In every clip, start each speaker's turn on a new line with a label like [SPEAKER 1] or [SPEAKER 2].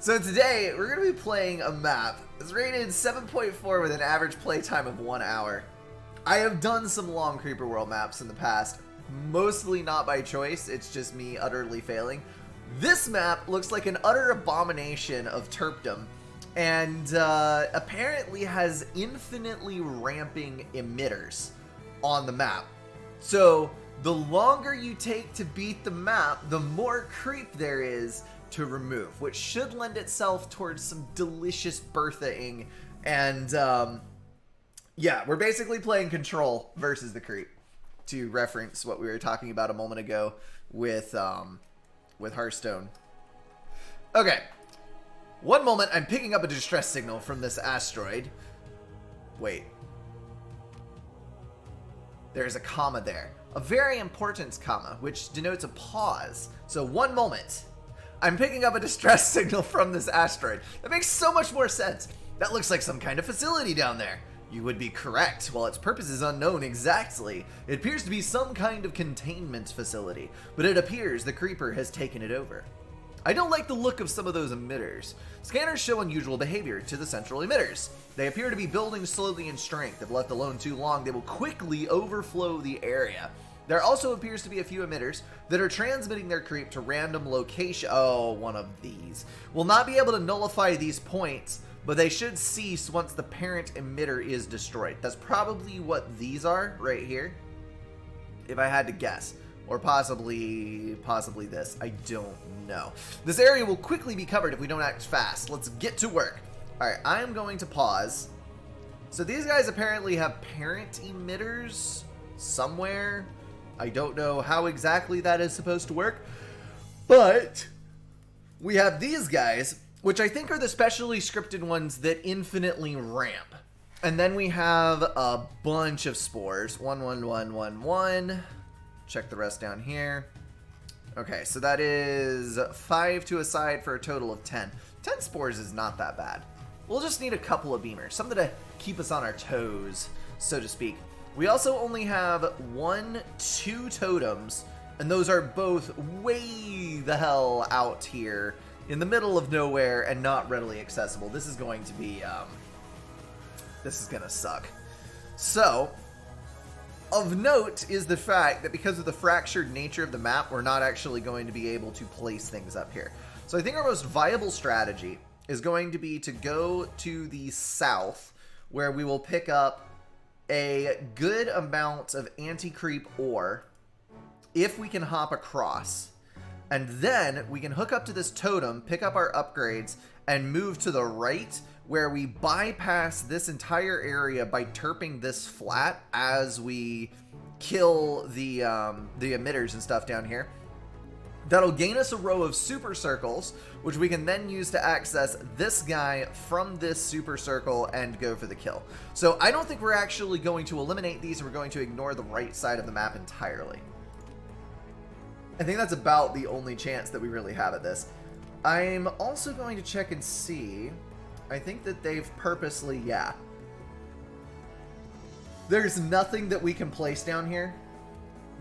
[SPEAKER 1] So today, we're going to be playing a map. It's rated 7.4 with an average playtime of 1 hour. I have done some long Creeper World maps in the past, mostly not by choice, it's just me utterly failing. This map looks like an utter abomination of TERPdom, and apparently has infinitely ramping emitters on the map. So the longer you take to beat the map, the more creep there is to remove, which should lend itself towards some delicious Bertha-ing. And yeah, we're basically playing Control versus the creep, to reference what we were talking about a moment ago with Hearthstone. Okay, one moment, I'm picking up a distress signal from this asteroid. Wait. There's a comma there. A very important comma, which denotes a pause. So one moment. I'm picking up a distress signal from this asteroid. That makes so much more sense. That looks like some kind of facility down there. You would be correct. While its purpose is unknown exactly, it appears to be some kind of containment facility, but it appears the creeper has taken it over. I don't like the look of some of those emitters. Scanners show unusual behavior to the central emitters. They appear to be building slowly in strength. If left alone too long, they will quickly overflow the area. There also appears to be a few emitters that are transmitting their creep to random location. Oh, one of these. Will not be able to nullify these points, but they should cease once the parent emitter is destroyed. That's probably what these are right here, if I had to guess. Or possibly this. I don't know. This area will quickly be covered if we don't act fast. Let's get to work. Alright, I'm going to pause. So these guys apparently have parent emitters somewhere. I don't know how exactly that is supposed to work. But we have these guys, which I think are the specially scripted ones that infinitely ramp. And then we have a bunch of spores. 1, 1, 1, 1, 1. Check the rest down here. Okay, so that is 5 to a side for a total of 10. 10 spores is not that bad. We'll just need a couple of beamers, something to keep us on our toes, so to speak. We also only have 1, 2 totems, and those are both way the hell out here in the middle of nowhere and not readily accessible. This is going to be, this is gonna suck. So, of note is the fact that because of the fractured nature of the map, we're not actually going to be able to place things up here. So I think our most viable strategy is going to be to go to the south, where we will pick up a good amount of anti-creep ore, if we can hop across. And then we can hook up to this totem, pick up our upgrades, and move to the right, where we bypass this entire area by terping this flat as we kill the emitters and stuff down here. That'll gain us a row of super circles, which we can then use to access this guy from this super circle and go for the kill. So I don't think we're actually going to eliminate these. We're going to ignore the right side of the map entirely. I think that's about the only chance that we really have at this. I'm also going to check and see. I think that they've purposely, yeah. There's nothing that we can place down here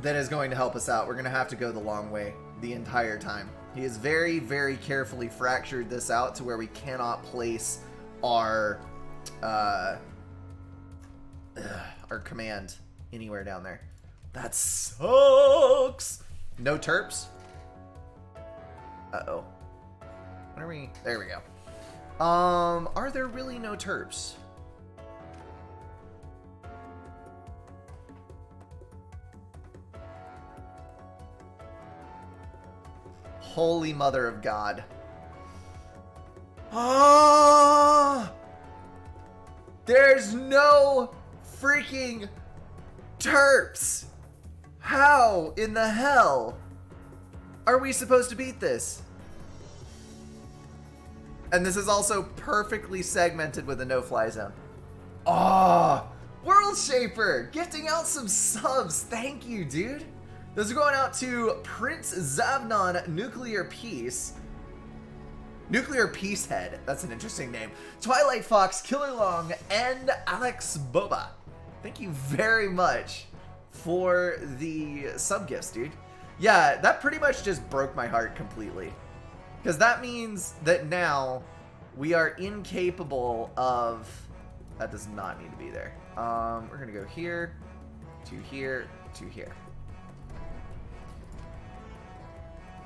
[SPEAKER 1] that is going to help us out. We're going to have to go the long way the entire time. He has very, very carefully fractured this out to where we cannot place our command anywhere down there. That sucks. No terps. Uh-oh. What are we? There we go. Are there really no terps? Holy Mother of God. Ah! There's no freaking terps! How in the hell are we supposed to beat this? And this is also perfectly segmented with a no-fly zone. Oh, World Shaper, gifting out some subs. Thank you, dude. Those are going out to Prince Zavnon Nuclear Peace. Nuclear Peacehead. That's an interesting name. Twilight Fox, Killer Long, and Alex Boba. Thank you very much for the sub gifts, dude. Yeah, that pretty much just broke my heart completely. Because that means that now we are incapable of... That does not need to be there. We're going to go here, to here, to here.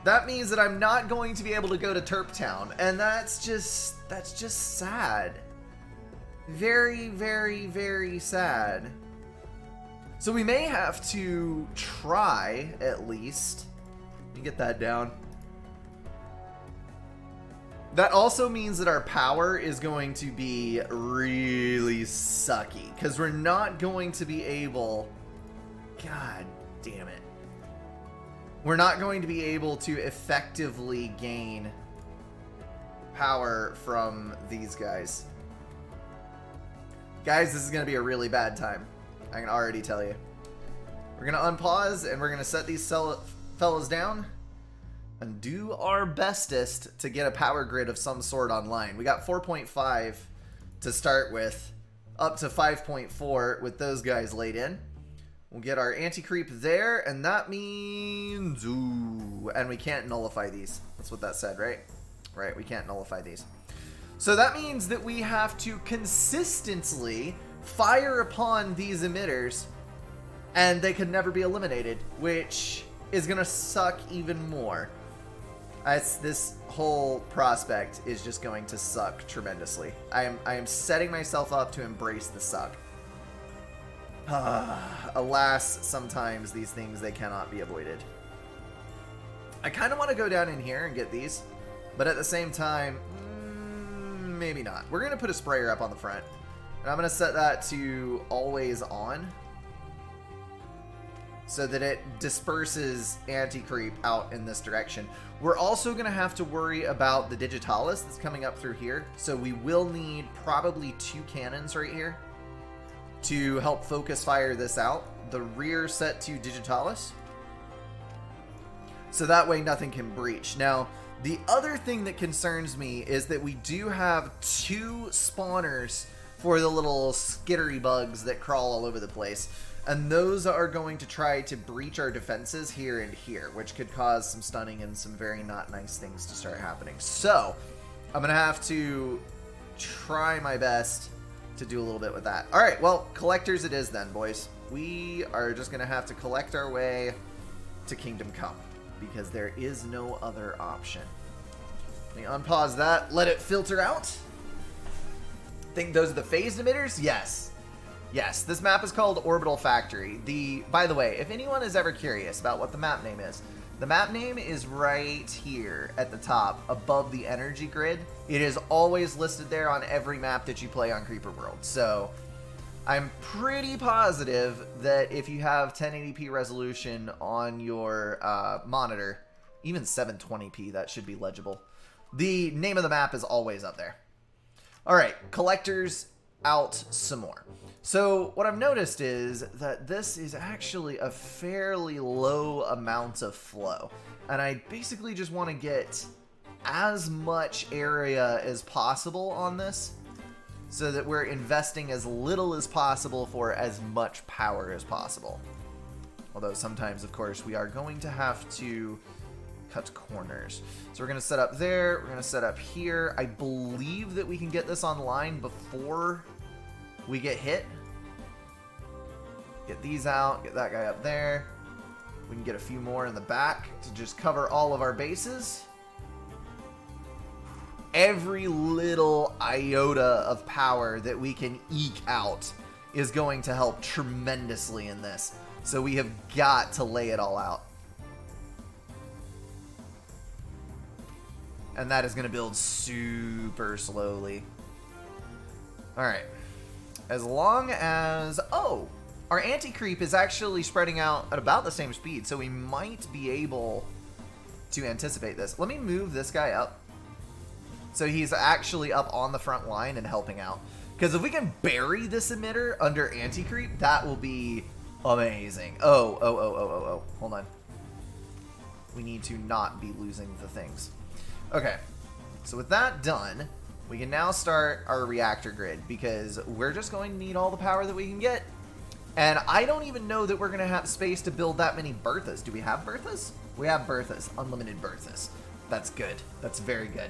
[SPEAKER 1] That means that I'm not going to be able to go to TERP Town, and that's just sad. Very, very, very sad. So we may have to try, at least. Let me get that down. That also means that our power is going to be really sucky, because we're not going to be able... God damn it. We're not going to be able to effectively gain power from these guys. Guys, this is going to be a really bad time. I can already tell you. We're going to unpause, and we're going to set these fellas down and do our bestest to get a power grid of some sort online. We got 4.5 to start with, up to 5.4 with those guys laid in. We'll get our anti-creep there, and that means... Ooh, and we can't nullify these. That's what that said, right? Right, we can't nullify these. So that means that we have to consistently fire upon these emitters, and they could never be eliminated, which is going to suck even more. This whole prospect is just going to suck tremendously. I am setting myself up to embrace the suck. Alas, sometimes these things, they cannot be avoided. I kind of want to go down in here and get these, but at the same time, maybe not. We're going to put a sprayer up on the front, and I'm going to set that to always on so that it disperses anti-creep out in this direction. We're also going to have to worry about the Digitalis that's coming up through here, so we will need probably 2 cannons right here to help focus fire this out. The rear set to Digitalis, so that way nothing can breach. Now, the other thing that concerns me is that we do have 2 spawners for the little skittery bugs that crawl all over the place, and those are going to try to breach our defenses here and here, which could cause some stunning and some very not nice things to start happening. So I'm gonna have to try my best to do a little bit with that. All right, well, collectors it is then, boys. We are just gonna have to collect our way to Kingdom Come, because there is no other option. Let me unpause that, let it filter out. Think those are the phased emitters? Yes. Yes, this map is called Orbital Factory. By the way, if anyone is ever curious about what the map name is, the map name is right here at the top, above the energy grid. It is always listed there on every map that you play on Creeper World. So I'm pretty positive that if you have 1080p resolution on your monitor, even 720p, that should be legible. The name of the map is always up there. All right, collectors out some more. So what I've noticed is that this is actually a fairly low amount of flow, and I basically just want to get as much area as possible on this so that we're investing as little as possible for as much power as possible. Although sometimes, of course, we are going to have to cut corners. So we're going to set up there, we're going to set up here. I believe that we can get this online before we get hit. Get these out, get that guy up there. We can get a few more in the back to just cover all of our bases. Every little iota of power that we can eke out is going to help tremendously in this. So we have got to lay it all out. And that is going to build super slowly. Alright. As long as... Oh! Our anti-creep is actually spreading out at about the same speed, so we might be able to anticipate this. Let me move this guy up, so he's actually up on the front line and helping out. Because if we can bury this emitter under anti-creep, that will be amazing. Oh. Hold on. We need to not be losing the things. Okay, so with that done, we can now start our reactor grid, because we're just going to need all the power that we can get. And I don't even know that we're going to have space to build that many Berthas. Do we have Berthas? We have Berthas, unlimited Berthas. That's good. That's very good.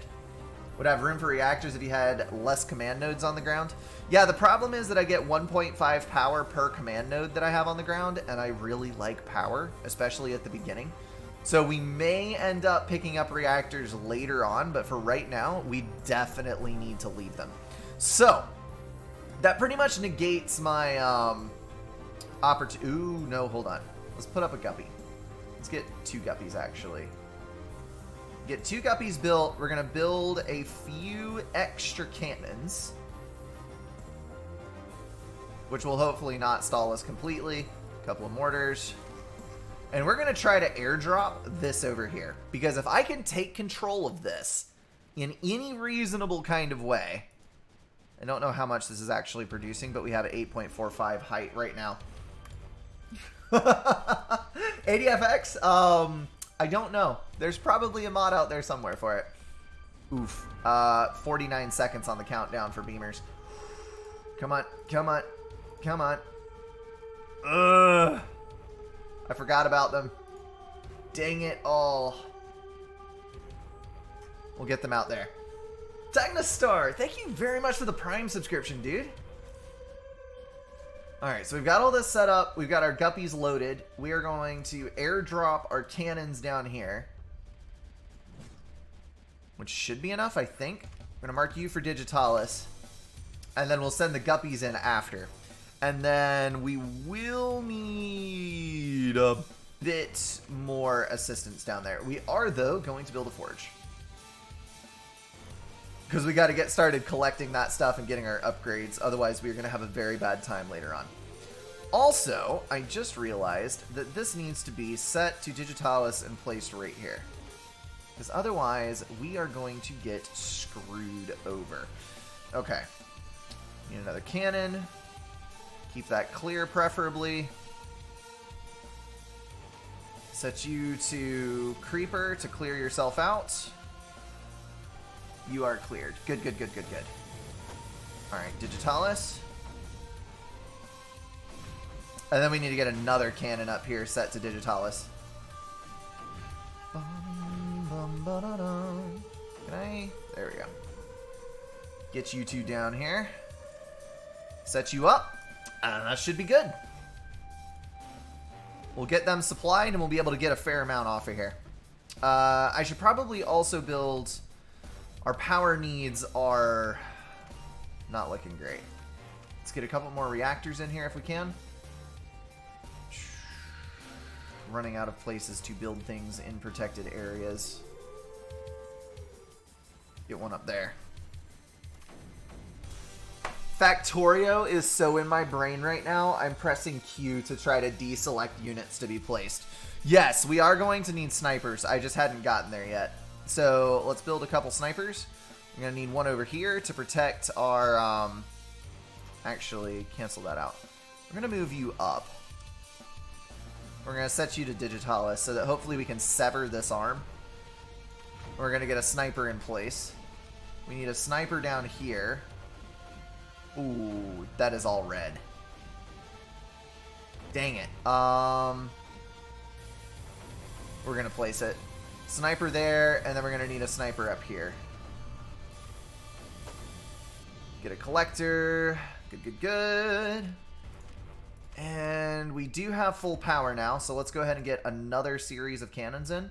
[SPEAKER 1] Would have room for reactors if you had less command nodes on the ground. Yeah, the problem is that I get 1.5 power per command node that I have on the ground, and I really like power, especially at the beginning. So we may end up picking up reactors later on, but for right now, we definitely need to leave them. So, that pretty much negates my opportunity. Ooh, no, hold on. Let's put up a guppy. Let's get 2 guppies, actually. Get 2 guppies built. We're going to build a few extra cannons, which will hopefully not stall us completely. A couple of mortars. And we're going to try to airdrop this over here. Because if I can take control of this in any reasonable kind of way, I don't know how much this is actually producing, but we have an 8.45 height right now. ADFX? I don't know. There's probably a mod out there somewhere for it. Oof. 49 seconds on the countdown for beamers. Come on. Come on. Come on. Ugh. I forgot about them. Dang it all. We'll get them out there. Technostar, thank you very much for the Prime subscription, dude. Alright, so we've got all this set up. We've got our guppies loaded. We are going to airdrop our cannons down here, which should be enough, I think. I'm going to mark you for Digitalis, and then we'll send the guppies in after. And then we will need a bit more assistance down there. We are, though, going to build a forge, because we got to get started collecting that stuff and getting our upgrades. Otherwise, we're going to have a very bad time later on. Also, I just realized that this needs to be set to Digitalis and placed right here, because otherwise, we are going to get screwed over. Okay. Need another cannon. Keep that clear, preferably. Set you to Creeper to clear yourself out. You are cleared. Good, good, good, good, good. Alright, Digitalis. And then we need to get another cannon up here set to Digitalis. Can I? There we go. Get you 2 down here. Set you up. That should be good. We'll get them supplied and we'll be able to get a fair amount off of here. I should probably also build... Our power needs are not looking great. Let's get a couple more reactors in here if we can. Running out of places to build things in protected areas. Get one up there. Factorio is so in my brain right now, I'm pressing Q to try to deselect units to be placed. Yes, we are going to need snipers. I just hadn't gotten there yet. So let's build a couple snipers. We're going to need one over here to protect our... Actually, cancel that out. We're going to move you up. We're going to set you to Digitalis so that hopefully we can sever this arm. We're going to get a sniper in place. We need a sniper down here. Ooh, that is all red. Dang it. We're going to place it. Sniper there, and then we're going to need a sniper up here. Get a collector. Good, good, good. And we do have full power now, so let's go ahead and get another series of cannons in.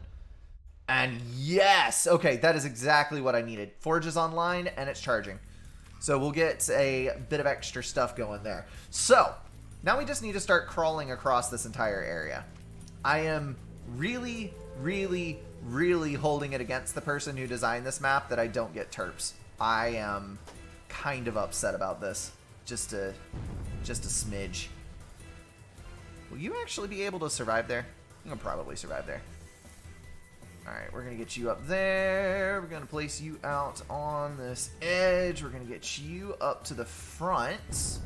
[SPEAKER 1] And yes! Okay, that is exactly what I needed. Forge is online, and it's charging. So we'll get a bit of extra stuff going there. So, now we just need to start crawling across this entire area. I am really, really, really holding it against the person who designed this map that I don't get TERPs. I am kind of upset about this. Just a smidge. Will you actually be able to survive there? I'm going to probably survive there. Alright, we're going to get you up there. We're going to place you out on this edge. We're going to get you up to the front.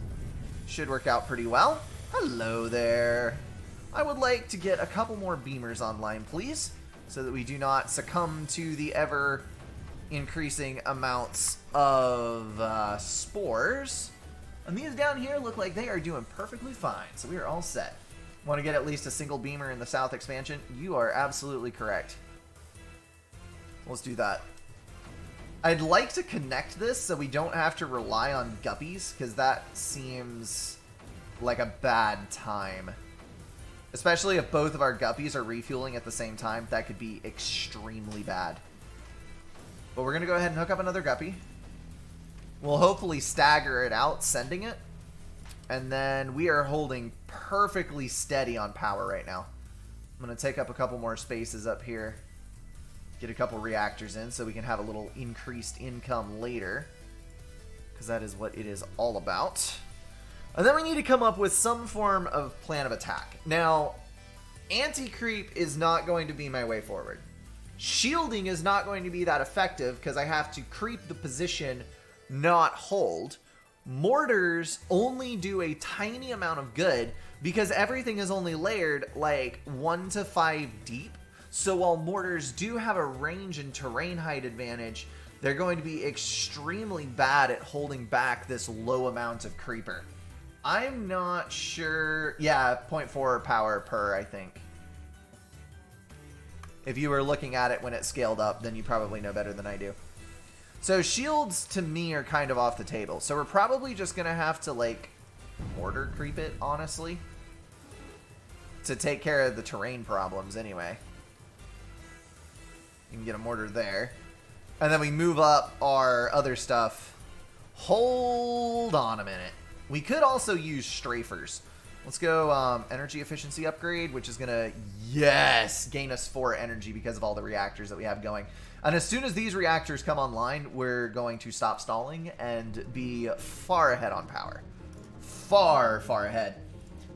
[SPEAKER 1] Should work out pretty well. Hello there. I would like to get a couple more beamers online, please, so that we do not succumb to the ever increasing amounts of spores. And these down here look like they are doing perfectly fine, so we are all set. Want to get at least a single beamer in the south expansion? You are absolutely correct. Let's do that. I'd like to connect this so we don't have to rely on guppies, because that seems like a bad time. Especially if both of our guppies are refueling at the same time. That could be extremely bad. But we're going to go ahead and hook up another guppy. We'll hopefully stagger it out, sending it. And then we are holding perfectly steady on power right now. I'm going to take up a couple more spaces up here. Get a couple reactors in so we can have a little increased income later. Because that is what it is all about. And then we need to come up with some form of plan of attack. Now, anti-creep is not going to be my way forward. Shielding is not going to be that effective because I have to creep the position, not hold. Mortars only do a tiny amount of good because everything is only layered like 1 to 5 deep. So while mortars do have a range and terrain height advantage, they're going to be extremely bad at holding back this low amount of creeper. I'm not sure. Yeah, 0.4 power per, I think. If you were looking at it when it scaled up, then you probably know better than I do. So shields to me are kind of off the table. So we're probably just going to have to like mortar creep it, honestly, to take care of the terrain problems anyway. You can get a mortar there. And then we move up our other stuff. Hold on a minute. We could also use strafers. Let's go energy efficiency upgrade, which is going to, yes, gain us 4 energy because of all the reactors that we have going. And as soon as these reactors come online, we're going to stop stalling and be far ahead on power. Far, far ahead.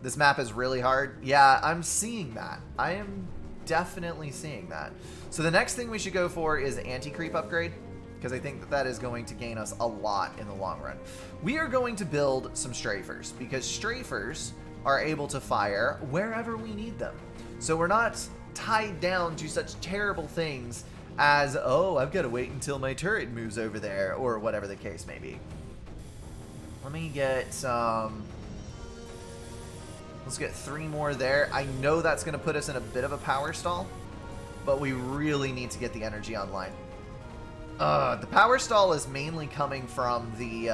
[SPEAKER 1] This map is really hard. Yeah, I'm seeing that. I am definitely seeing that. So the next thing we should go for is anti-creep upgrade, because I think that that is going to gain us a lot in the long run. We are going to build some strafers, because strafers are able to fire wherever we need them. So we're not tied down to such terrible things as, oh, I've got to wait until my turret moves over there, or whatever the case may be. Let me get let's get 3 more there. I know that's going to put us in a bit of a power stall, but we really need to get the energy online. The power stall is mainly coming from the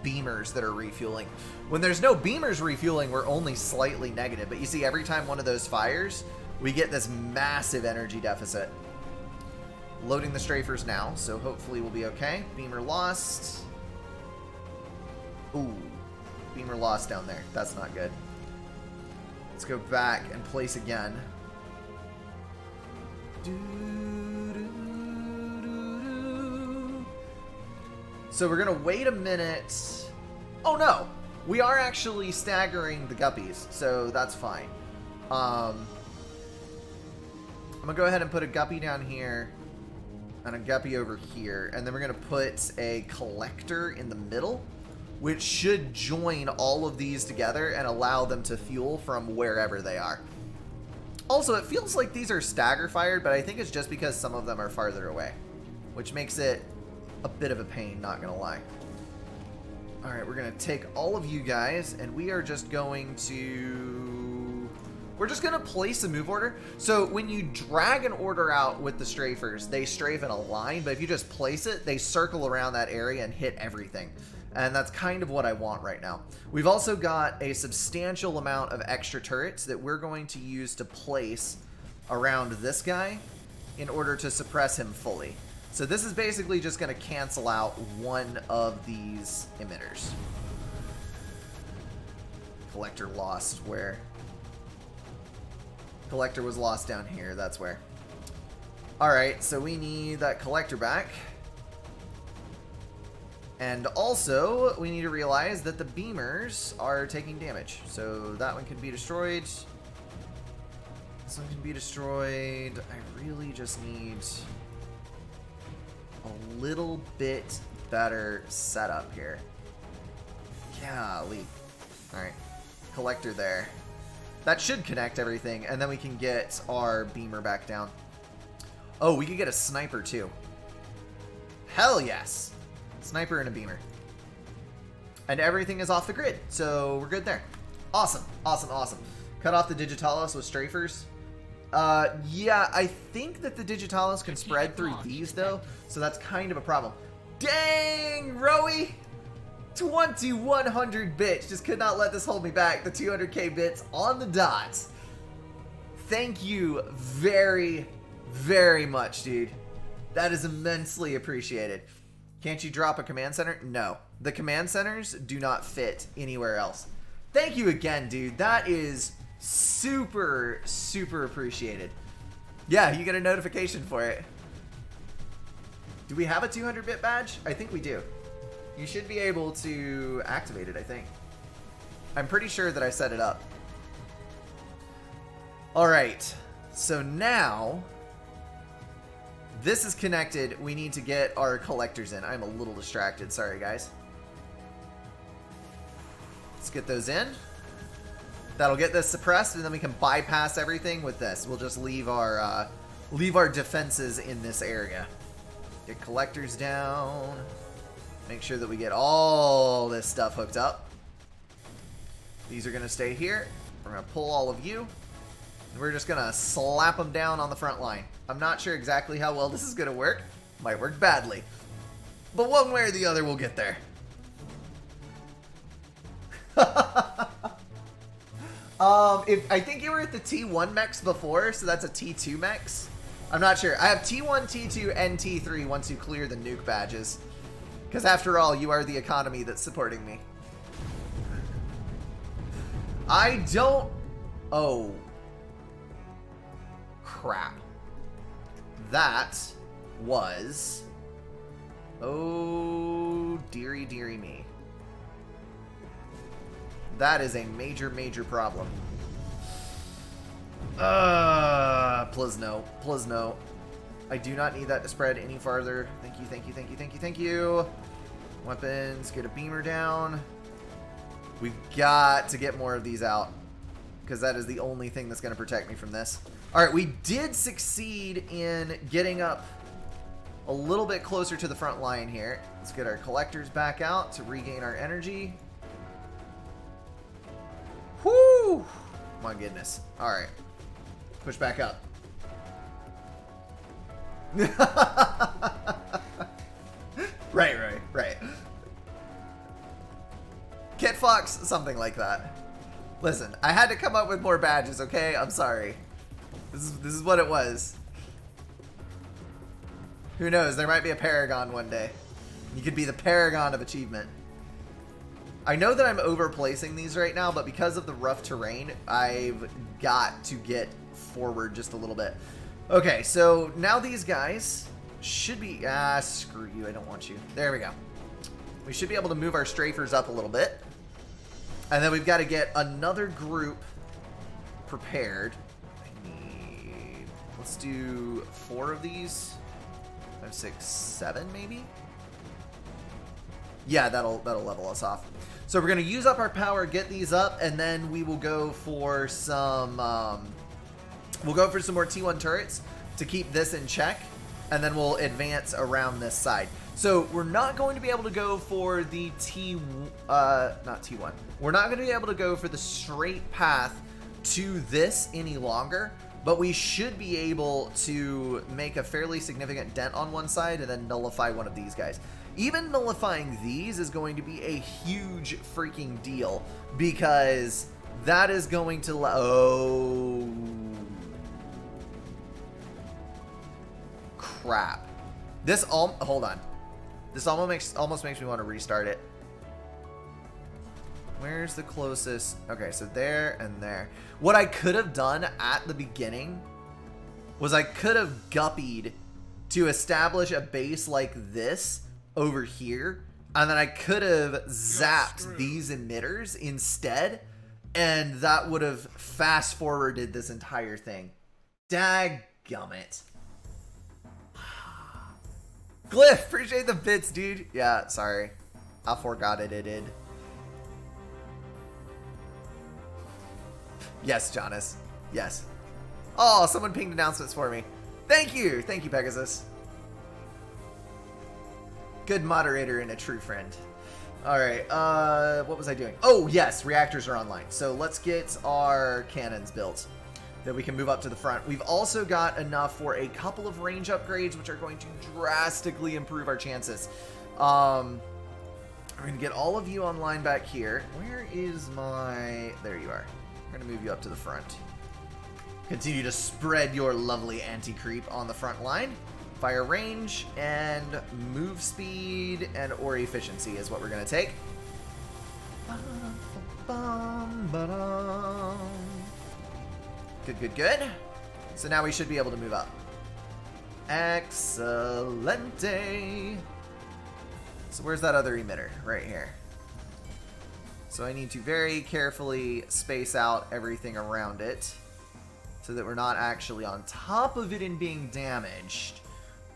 [SPEAKER 1] beamers that are refueling. When there's no beamers refueling, we're only slightly negative. But you see, every time one of those fires, we get this massive energy deficit. Loading the strafers now, so hopefully we'll be okay. Beamer lost. Ooh, beamer lost down there. That's not good. Let's go back and place again. So we're going to wait a minute. Oh, no. We are actually staggering the guppies, so that's fine. I'm going to go ahead and put a guppy down here and a guppy over here. And then we're going to put a collector in the middle, which should join all of these together and allow them to fuel from wherever they are. Also, it feels like these are stagger fired, but I think it's just because some of them are farther away, which makes it a bit of a pain, not gonna lie. Alright, we're gonna take all of you guys, and we are just going to... We're just gonna place a move order. So when you drag an order out with the strafers, they strafe in a line, but if you just place it, they circle around that area and hit everything. And that's kind of what I want right now. We've also got a substantial amount of extra turrets that we're going to use to place around this guy in order to suppress him fully. So this is basically just going to cancel out one of these emitters. Collector lost where? Collector was lost down here. That's where. Alright, so we need that collector back. And also, we need to realize that the beamers are taking damage. So that one can be destroyed. This one can be destroyed. I really just need a little bit better setup here. Golly. Alright. Collector there. That should connect everything, and then we can get our beamer back down. Oh, we could get a sniper too. Hell yes! Sniper and a beamer. And everything is off the grid, so we're good there. Awesome, awesome, awesome. Cut off the digitalis with strafers. Yeah, I think that the digitalis can spread through these, though, so that's kind of a problem. Dang, Rowie! 2100 bits. Just could not let this hold me back. The 200k bits on the dot. Thank you very, very much, dude. That is immensely appreciated. Can't you drop a command center? No. The command centers do not fit anywhere else. Thank you again, dude. That is super, super appreciated. Yeah, you get a notification for it. Do we have a 200-bit badge? I think we do. You should be able to activate it, I think. I'm pretty sure that I set it up. Alright, so now this is connected. We need to get our collectors in. I'm a little distracted. Sorry, guys. Let's get those in. That'll get this suppressed, and then we can bypass everything with this. We'll just leave our defenses in this area. Get collectors down. Make sure that we get all this stuff hooked up. These are going to stay here. We're going to pull all of you. And we're just going to slap them down on the front line. I'm not sure exactly how well this is going to work. Might work badly. But one way or the other, we'll get there. I think you were at the T1 mechs before, so that's a T2 mechs. I'm not sure. I have T1, T2, and T3 once you clear the nuke badges. Because after all, you are the economy that's supporting me. I don't... Oh. Crap. That was... Oh, dearie, dearie me. That is a major, major problem. Please no. Please no. I do not need that to spread any farther. Thank you, thank you, thank you, thank you, thank you. Weapons, get a beamer down. We've got to get more of these out, because that is the only thing that's going to protect me from this. Alright, we did succeed in getting up a little bit closer to the front line here. Let's get our collectors back out to regain our energy. Whoo! My goodness. Alright. Push back up. Right. Kit Fox, something like that. Listen, I had to come up with more badges, okay? I'm sorry. This is what it was. Who knows? There might be a Paragon one day. You could be the Paragon of Achievement. I know that I'm overplacing these right now, but because of the rough terrain, I've got to get forward just a little bit. Okay, so now these guys should be... screw you, I don't want you. There we go. We should be able to move our strafers up a little bit. And then we've got to get another group prepared. Let's do 4 of these. 5, 6, 7 maybe? Yeah, that'll level us off. So we're going to use up our power, get these up, and then we will go for some... we'll go for some more T1 turrets to keep this in check, and then we'll advance around this side. So we're not going to be able to go for the not T1. We're not going to be able to go for the straight path to this any longer, but we should be able to make a fairly significant dent on one side and then nullify one of these guys. Even nullifying these is going to be a huge freaking deal, because that is going to... Oh... Crap. This all... Hold on. This almost makes me want to restart it. Where's the closest? Okay, so there and there. What I could have done at the beginning was I could have guppied to establish a base like this over here, and then I could have zapped these emitters instead, and that would have fast forwarded this entire thing. Dadgummit. Glyph, appreciate the bits, dude. Yeah, sorry. I forgot it did. Yes, Jonas. Yes. Oh, someone pinged announcements for me. Thank you. Thank you, Pegasus. Good moderator and a true friend. Alright, what was I doing? Oh, yes, reactors are online. So let's get our cannons built. that we can move up to the front. We've also got enough for a couple of range upgrades, which are going to drastically improve our chances. We're going to get all of you online back here. Where is my... There you are. We're going to move you up to the front. Continue to spread your lovely anti-creep on the front line. Fire range and move speed and or efficiency is what we're going to take. Good, good, good. So now we should be able to move up. Excelente. So where's that other emitter? Right here. So I need to very carefully space out everything around it so that we're not actually on top of it and being damaged.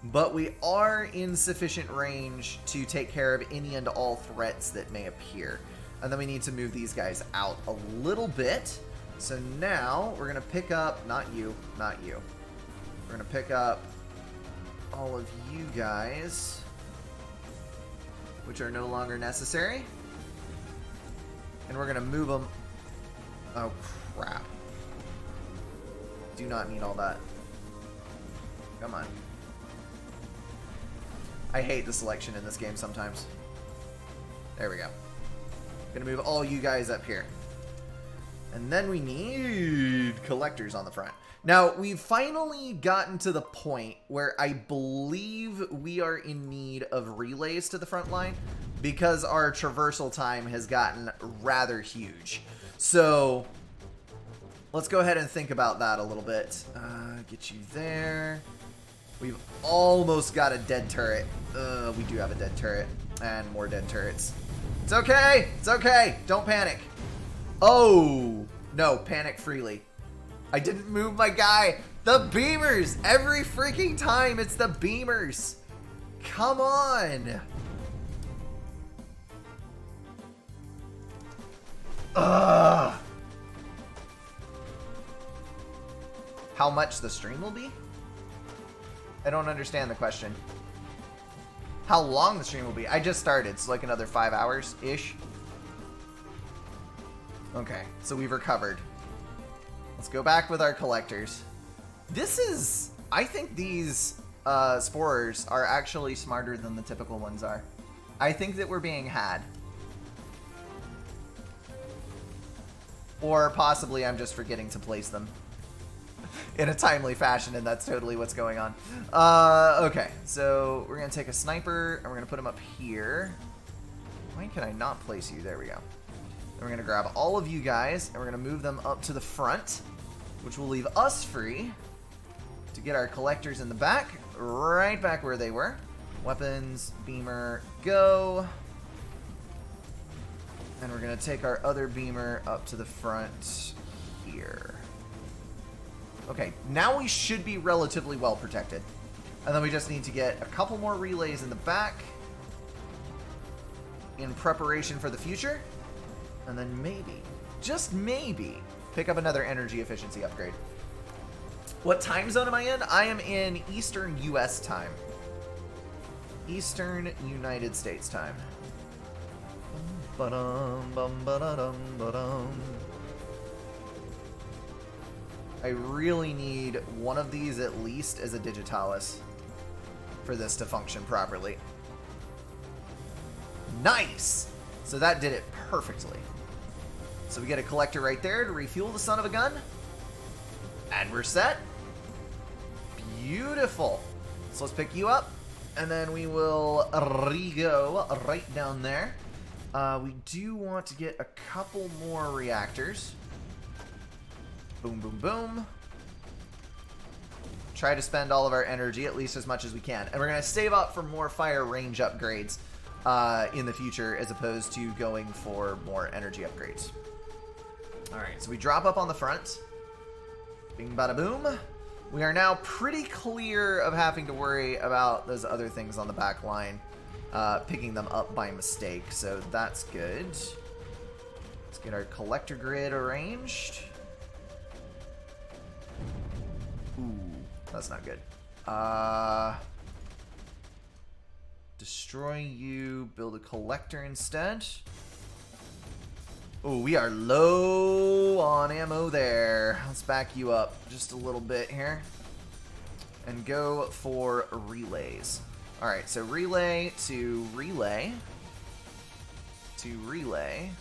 [SPEAKER 1] But we are in sufficient range to take care of any and all threats that may appear. And then we need to move these guys out a little bit. So now we're going to pick up, not you, not you. We're going to pick up all of you guys, which are no longer necessary. And we're going to move them. Oh, crap. Do not need all that. Come on. I hate the selection in this game sometimes. There we go. Gonna move all you guys up here. And then we need collectors on the front. Now, we've finally gotten to the point where I believe we are in need of relays to the front line because our traversal time has gotten rather huge. So, let's go ahead and think about that a little bit. Get you there. We've almost got a dead turret. We do have a dead turret and more dead turrets. It's okay. It's okay. Don't panic. Oh, no. Panic freely. I didn't move my guy. The beamers. Every freaking time it's the beamers. Come on. Ugh. How much the stream will be? I don't understand the question. How long the stream will be? I just started, so like another 5 hours-ish. Okay, so we've recovered. Let's go back with our collectors. This is... I think these sporers are actually smarter than the typical ones are. I think that we're being had. Or possibly I'm just forgetting to place them in a timely fashion, and that's totally what's going on. Okay, so we're going to take a sniper, and we're going to put him up here. Why can I not place you? There we go. And we're going to grab all of you guys, and we're going to move them up to the front, which will leave us free to get our collectors in the back, right back where they were. Weapons, beamer, go. And we're going to take our other beamer up to the front here. Okay, now we should be relatively well protected. And then we just need to get a couple more relays in the back in preparation for the future. And then maybe, just maybe, pick up another energy efficiency upgrade. What time zone am I in? I am in Eastern US time. Eastern United States time. I really need one of these at least as a digitalis for this to function properly. Nice! So that did it perfectly. So we get a collector right there to refuel the son of a gun. And we're set. Beautiful. So let's pick you up. And then we will re-go right down there. We do want to get a couple more reactors. Boom, boom, boom. Try to spend all of our energy, at least as much as we can. And we're going to save up for more fire range upgrades in the future, as opposed to going for more energy upgrades. Alright, so we drop up on the front. Bing, bada, boom. We are now pretty clear of having to worry about those other things on the back line, picking them up by mistake. So that's good. Let's get our collector grid arranged. Ooh, that's not good. Destroy you, build a collector instead. Oh, we are low on ammo there. Let's back you up just a little bit here. And go for relays. Alright, so relay to relay. To relay.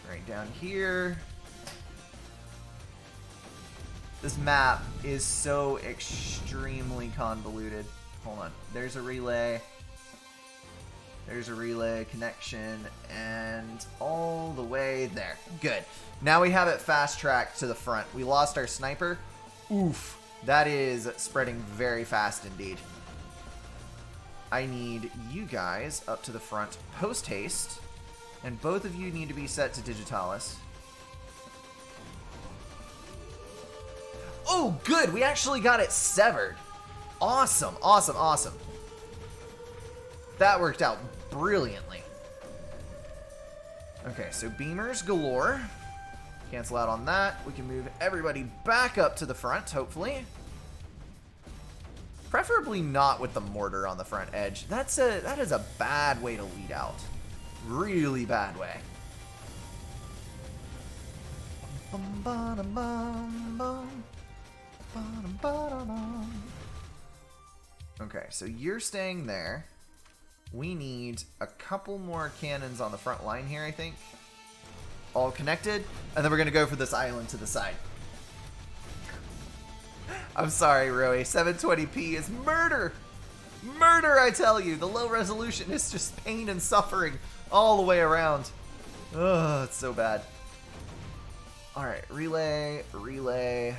[SPEAKER 1] Right down here. This map is so extremely convoluted. Hold on. There's a relay. There's a relay connection. And all the way there. Good. Now we have it fast-tracked to the front. We lost our sniper. Oof. That is spreading very fast indeed. I need you guys up to the front post-haste. And both of you need to be set to Digitalis. Oh, good! We actually got it severed. Awesome, awesome, awesome. That worked out brilliantly. Okay, so beamers galore. Cancel out on that. We can move everybody back up to the front, hopefully. Preferably not with the mortar on the front edge. That is a bad way to lead out. Really bad way. Okay, so you're staying there. We need a couple more cannons on the front line here, I think. All connected. And then we're going to go for this island to the side. I'm sorry, Roe. 720p is murder. Murder, I tell you. The low resolution is just pain and suffering all the way around. Ugh, it's so bad. Alright, relay, relay.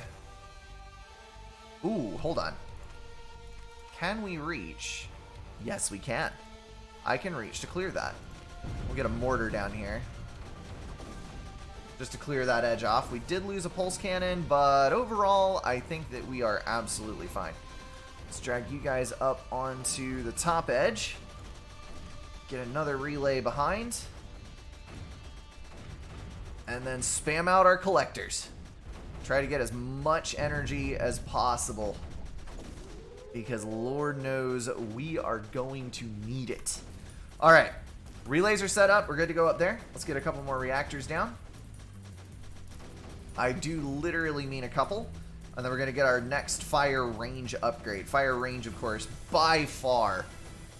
[SPEAKER 1] Ooh, hold on. Can we reach? Yes, we can. I can reach to clear that. We'll get a mortar down here. Just to clear that edge off. We did lose a pulse cannon, but overall, I think that we are absolutely fine. Let's drag you guys up onto the top edge. Get another relay behind. And then spam out our collectors. Try to get as much energy as possible. Because Lord knows we are going to need it. Alright. Relays are set up. We're good to go up there. Let's get a couple more reactors down. I do literally mean a couple. And then we're going to get our next fire range upgrade. Fire range, of course, by far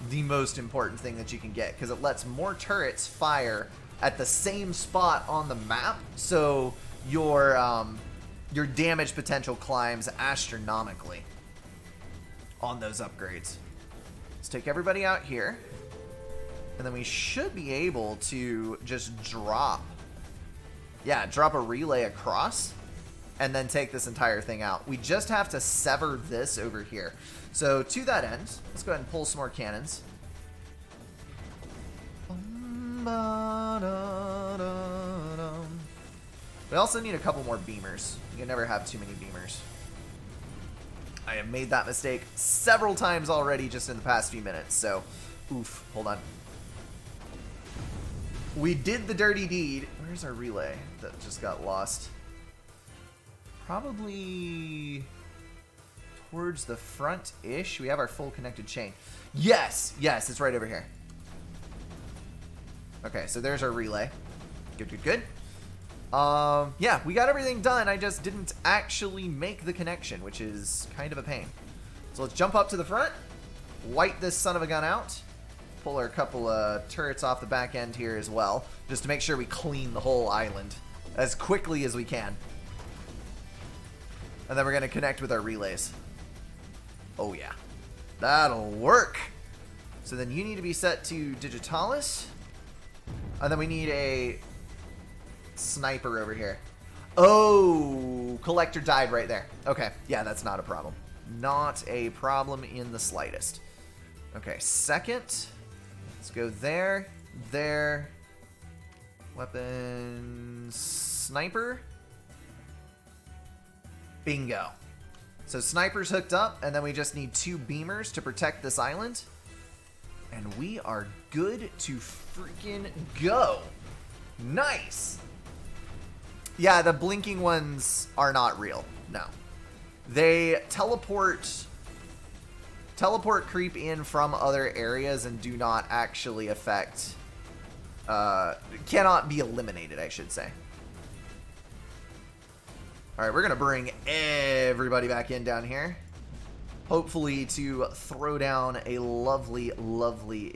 [SPEAKER 1] the most important thing that you can get. Because it lets more turrets fire at the same spot on the map. So your damage potential climbs astronomically on those upgrades. Let's take everybody out here. And then we should be able to just drop. Yeah, drop a relay across. And then take this entire thing out. We just have to sever this over here. So to that end, let's go ahead and pull some more cannons. We also need a couple more beamers. You can never have too many beamers. I have made that mistake several times already just in the past few minutes. So, oof, hold on. We did the dirty deed. Where's our relay that just got lost? Probably towards the front-ish. We have our full connected chain. Yes, yes, it's right over here. Okay, so there's our relay. Good, good, good. Yeah, we got everything done. I just didn't actually make the connection, which is kind of a pain. So let's jump up to the front, wipe this son of a gun out, pull our couple of turrets off the back end here as well, just to make sure we clean the whole island as quickly as we can. And then we're going to connect with our relays. Oh yeah, that'll work. So then you need to be set to Digitalis. And then we need a sniper over here. Oh, collector died right there. Okay, yeah, that's not a problem. Not a problem in the slightest. Okay, second. Let's go there, there. Weapon, sniper. Bingo. So sniper's hooked up, and then we just need 2 beamers to protect this island. And we are good to freaking go. Nice. Yeah, the blinking ones are not real. No. They teleport creep in from other areas and do not actually affect cannot be eliminated, I should say. All right, we're gonna bring everybody back in down here, hopefully to throw down a lovely, lovely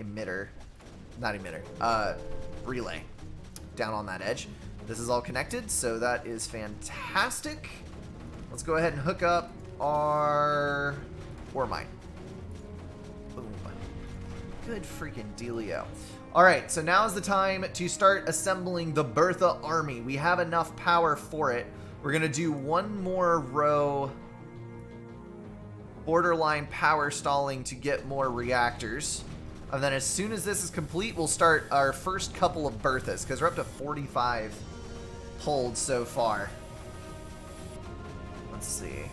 [SPEAKER 1] relay down on that edge. This is all connected, so that is fantastic. Let's go ahead and hook up our ore mine. Boom. Good freaking dealio. All right, so now is the time to start assembling the Bertha army. We have enough power for it. We're gonna do one more row borderline power stalling to get more reactors. And then as soon as this is complete, we'll start our first couple of Berthas, because we're up to 45 pulled so far. Let's see.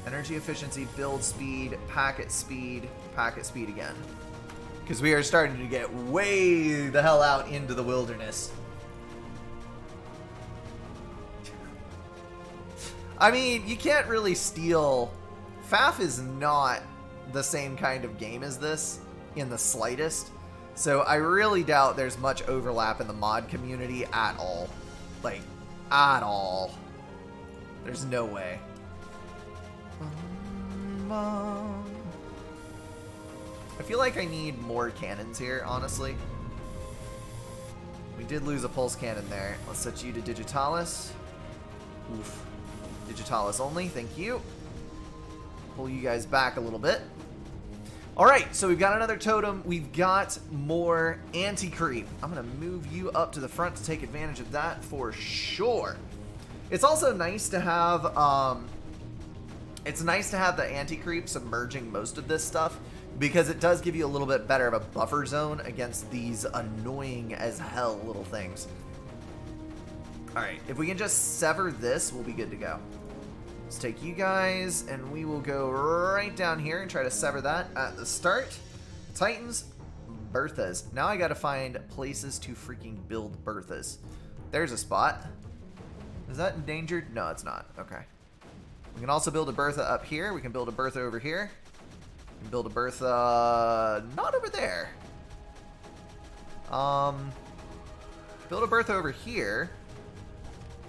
[SPEAKER 1] Energy efficiency, build speed, packet speed again. Because we are starting to get way the hell out into the wilderness. I mean, you can't really steal... FAF is not the same kind of game as this in the slightest. So I really doubt there's much overlap in the mod community at all. Like, at all. There's no way. I feel like I need more cannons here, honestly. We did lose a pulse cannon there. Let's set you to Digitalis. Oof. Digitalis only, thank you. Pull you guys back a little bit. Alright, so we've got another totem. We've got more anti-creep. I'm going to move you up to the front to take advantage of that for sure. It's also nice to have... the anti-creep submerging most of this stuff, because it does give you a little bit better of a buffer zone against these annoying as hell little things. Alright, if we can just sever this, we'll be good to go. Let's take you guys, and we will go right down here and try to sever that at the start. Titans, Berthas. Now I gotta find places to freaking build Berthas. There's a spot. Is that endangered? No, it's not. Okay. We can also build a Bertha up here. We can build a Bertha over here. We can build a Bertha not over there. Build a Bertha over here.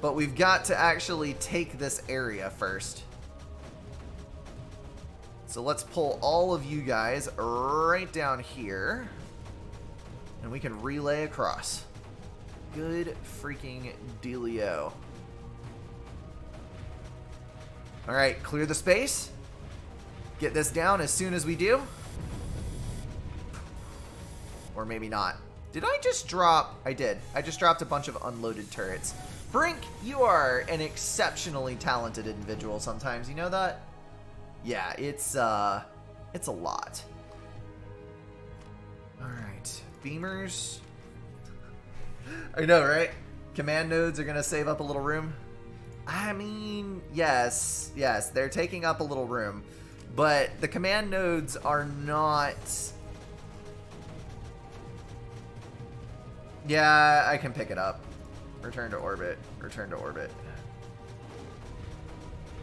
[SPEAKER 1] But we've got to actually take this area first. So let's pull all of you guys right down here. And we can relay across. Good freaking dealio. Alright, clear the space. Get this down as soon as we do. Or maybe not. Did I just drop? I did. I just dropped a bunch of unloaded turrets. Brink, you are an exceptionally talented individual sometimes. You know that? Yeah, it's a lot. Alright. Beamers. I know, right? Command nodes are going to save up a little room. I mean, yes, they're taking up a little room, but the command nodes are not... Yeah, I can pick it up. Return to orbit, return to orbit.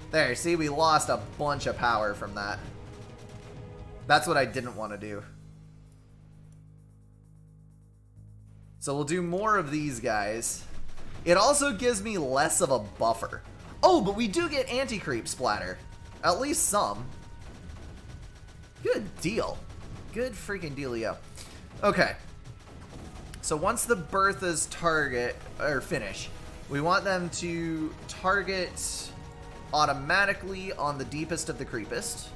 [SPEAKER 1] There, see, we lost a bunch of power from that. That's what I didn't want to do. So we'll do more of these guys. It also gives me less of a buffer. Oh, but we do get anti-creep splatter. At least some. Good deal. Good freaking dealio. Okay. So once the Berthas target, or finish, we want them to target automatically on the deepest of the creepest.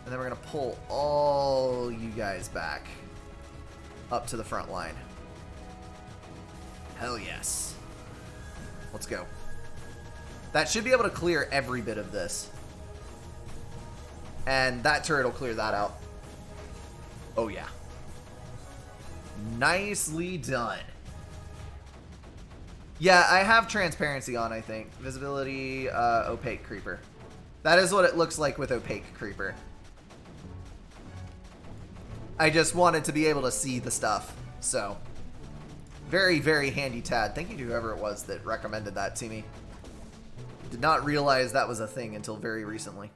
[SPEAKER 1] And then we're going to pull all you guys back up to the front line. Hell yes. Let's go. That should be able to clear every bit of this. And that turret will clear that out. Oh yeah. Nicely done. Yeah, I have transparency on, I think. Visibility, opaque creeper. That is what it looks like with opaque creeper. I just wanted to be able to see the stuff. So, very, very handy tad. Thank you to whoever it was that recommended that to me. Did not realize that was a thing until very recently.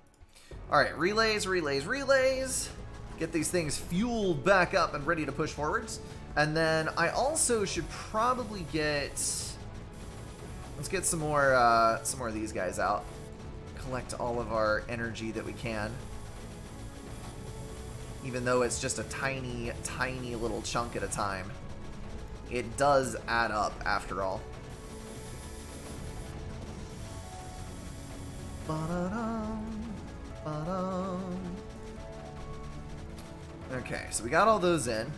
[SPEAKER 1] Alright, relays, relays, relays. Get these things fueled back up and ready to push forwards. And then I also should probably get... Let's get some more of these guys out. Collect all of our energy that we can. Even though it's just a tiny, tiny little chunk at a time. It does add up after all. Okay, so we got all those in.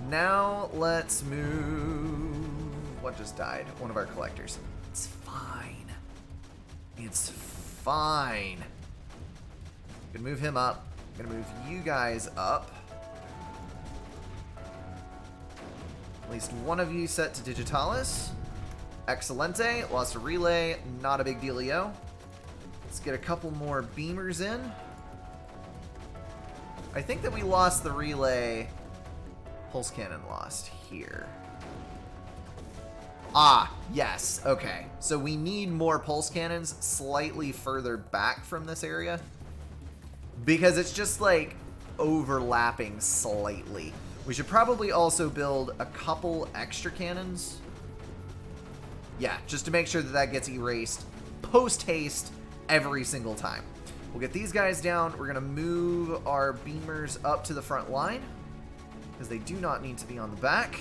[SPEAKER 1] Now let's move... What just died? One of our collectors. It's fine. It's fine. I'm gonna move him up. I'm gonna move you guys up. At least one of you set to Digitalis. Excelente. Lost a relay. Not a big dealio. Let's get a couple more beamers in. I think that we lost the relay. Pulse cannon lost here. Ah, yes. Okay. So we need more pulse cannons slightly further back from this area. Because it's just like overlapping slightly. We should probably also build a couple extra cannons. Yeah, just to make sure that that gets erased post-haste every single time. We'll get these guys down. We're going to move our beamers up to the front line because they do not need to be on the back.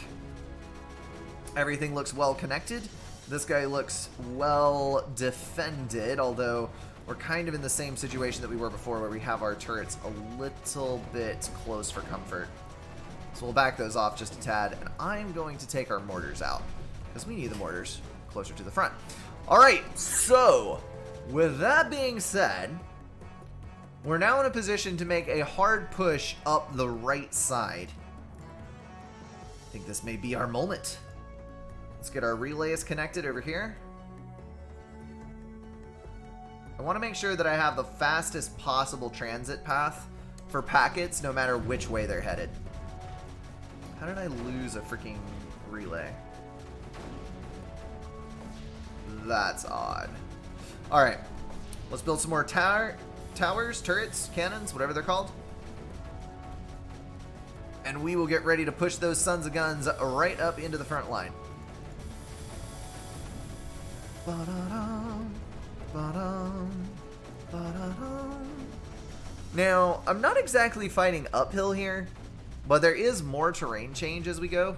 [SPEAKER 1] Everything looks well connected. This guy looks well defended, although we're kind of in the same situation that we were before where we have our turrets a little bit close for comfort. So we'll back those off just a tad, and I'm going to take our mortars out because we need the mortars closer to the front. All right, so with that being said, we're now in a position to make a hard push up the right side. I think this may be our moment. Let's get our relays connected over here. I want to make sure that I have the fastest possible transit path for packets, no matter which way they're headed. How did I lose a freaking relay? That's odd. Alright. Let's build some more towers, turrets, cannons, whatever they're called. And we will get ready to push those sons of guns right up into the front line. Now, I'm not exactly fighting uphill here, but there is more terrain change as we go.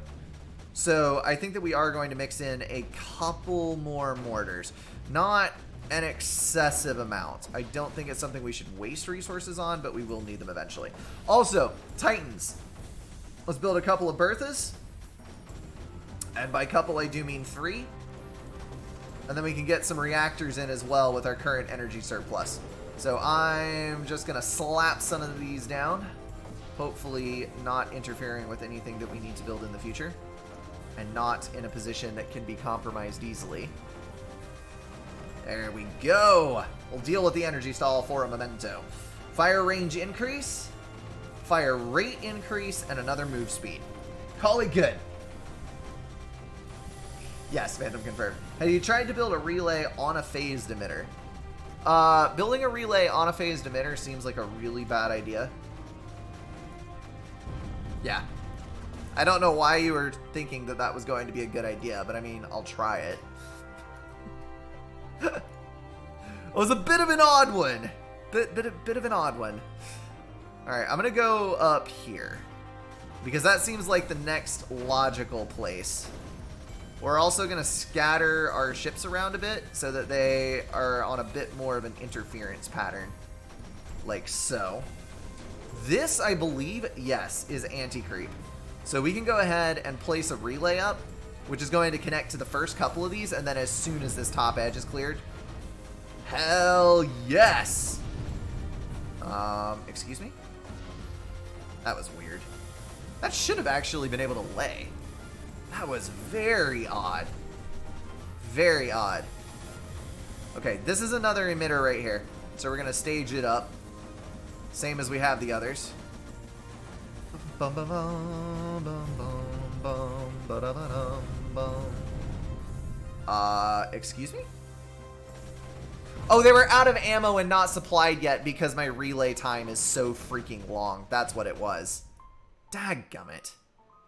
[SPEAKER 1] So I think that we are going to mix in a couple more mortars. Not an excessive amount. I don't think it's something we should waste resources on, but we will need them eventually. Also, Titans. Let's build a couple of Berthas. And by couple, I do mean 3. And then we can get some reactors in as well with our current energy surplus. So I'm just going to slap some of these down. Hopefully not interfering with anything that we need to build in the future. And not in a position that can be compromised easily. There we go. We'll deal with the energy stall for a memento. Fire range increase. Fire rate increase. And another move speed. Call it good. Yes, Phantom confirmed. Have you tried to build a relay on a phased emitter? Building a relay on a phased emitter seems like a really bad idea. Yeah. I don't know why you were thinking that that was going to be a good idea, but I mean, I'll try it. It was a bit of an odd one. Bit of an odd one. Alright, I'm going to go up here. Because that seems like the next logical place. We're also going to scatter our ships around a bit so that they are on a bit more of an interference pattern. Like so. This, I believe, yes, is anti-creep. So we can go ahead and place a relay up, which is going to connect to the first couple of these, and then as soon as this top edge is cleared, hell yes! Excuse me? That was weird. That should have actually been able to lay. That was very odd. Very odd. Okay, this is another emitter right here. So we're going to stage it up. Same as we have the others. Excuse me? Oh, they were out of ammo and not supplied yet because my relay time is so freaking long. That's what it was. Dadgummit.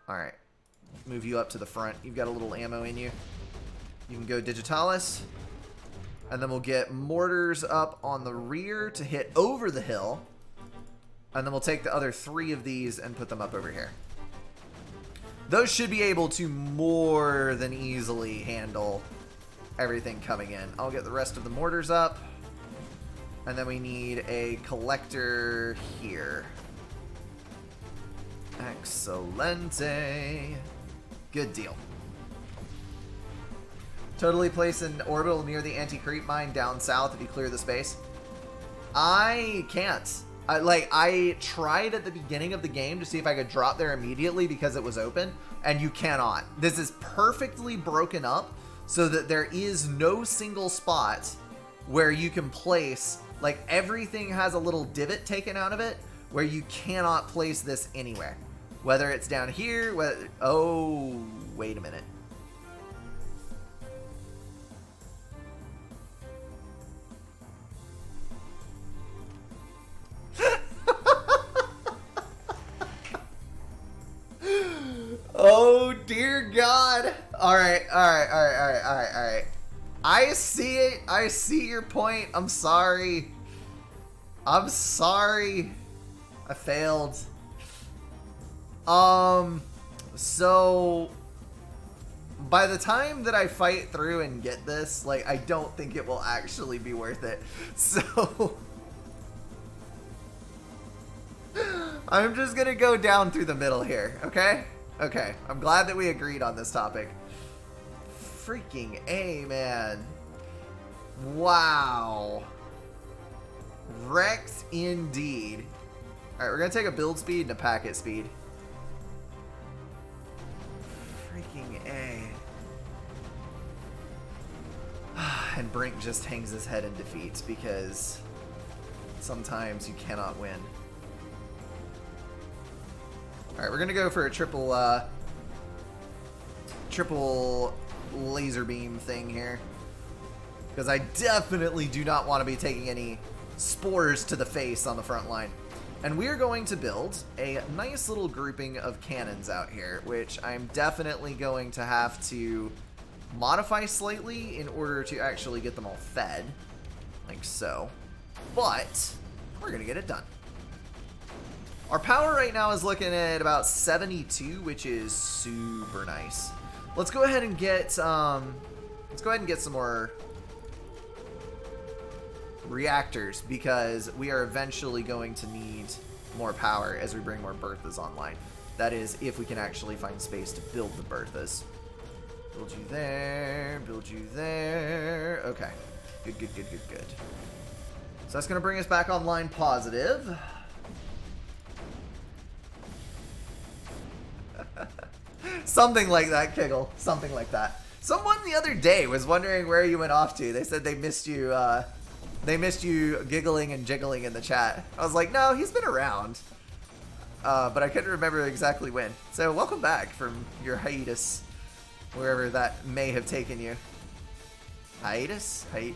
[SPEAKER 1] Alright. Move you up to the front. You've got a little ammo in you. You can go Digitalis. And then we'll get mortars up on the rear to hit over the hill. And then we'll take the other 3 of these and put them up over here. Those should be able to more than easily handle everything coming in. I'll get the rest of the mortars up. And then we need a collector here. Excelente. Good deal. Totally place an orbital near the anti-creep mine down south if you clear the space. I can't. I tried at the beginning of the game to see if I could drop there immediately because it was open, and you cannot. This is perfectly broken up so that there is no single spot where you can place, like everything has a little divot taken out of it where you cannot place this anywhere. Whether it's down here, whether, oh, wait a minute. Oh dear God. Alright. I see it. I see your point. I'm sorry. I failed. So by the time that I fight through and get this, like, I don't think it will actually be worth it. So I'm just gonna go down through the middle here, okay? Okay, I'm glad that we agreed on this topic. Freaking A, man. Wow. Wrecked indeed. Alright, we're gonna take a build speed and a packet speed. Freaking A. And Brink just hangs his head in defeat because sometimes you cannot win. Alright, we're gonna go for a triple laser beam thing here. Because I definitely do not want to be taking any spores to the face on the front line. And we are going to build a nice little grouping of cannons out here, which I'm definitely going to have to modify slightly in order to actually get them all fed. Like so. But we're gonna get it done. Our power right now is looking at about 72, which is super nice. Let's go ahead and get some more reactors because we are eventually going to need more power as we bring more Berthas online. That is, if we can actually find space to build the Berthas. Build you there, build you there. Okay, good. So that's gonna bring us back online positive. Something like that, Kiggle. Something like that. Someone the other day was wondering where you went off to. They said they missed you giggling and jiggling in the chat. I was like, no, he's been around. But I couldn't remember exactly when. So welcome back from your hiatus, wherever that may have taken you. Hiatus? Hey.